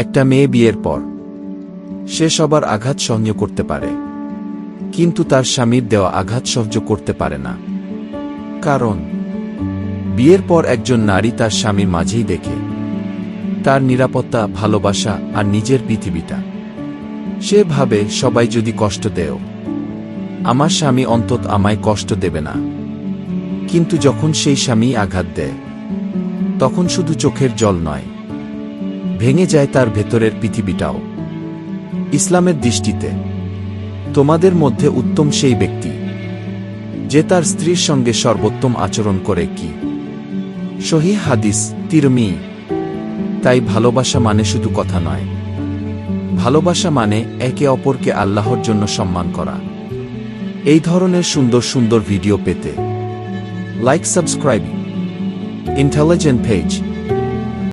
একটা মেয়ে বিয়ের পর সে সবার আঘাত সহ্য করতে পারে, কিন্তু তার স্বামীর দেওয়া আঘাত সহ্য করতে পারে না। কারণ বিয়ের পর একজন নারী তার স্বামীর মাঝেই দেখে তার নিরাপত্তা, ভালোবাসা আর নিজের পৃথিবীটা। সে ভাবে, সবাই যদি কষ্ট দেও, আমার স্বামী অন্তত আমায় কষ্ট দেবে না। কিন্তু যখন সেই স্বামী আঘাত দেয়, তখন শুধু চোখের জল নয়, ভেঙে যায় তার ভেতরের পৃথিবীটাও। ইসলামের দৃষ্টিতে তোমাদের মধ্যে উত্তম সেই ব্যক্তি যে তার স্ত্রীর সঙ্গে সর্বোত্তম আচরণ করে। কি সহিহ হাদিস, তিরমিজি। তাই ভালোবাসা মানে শুধু কথা নয়, ভালোবাসা মানে একে অপরকে আল্লাহর জন্য সম্মান করা। এই ধরনের সুন্দর সুন্দর ভিডিও পেতে লাইক, সাবস্ক্রাইব ইন্টেলিজেন্ট পেজ।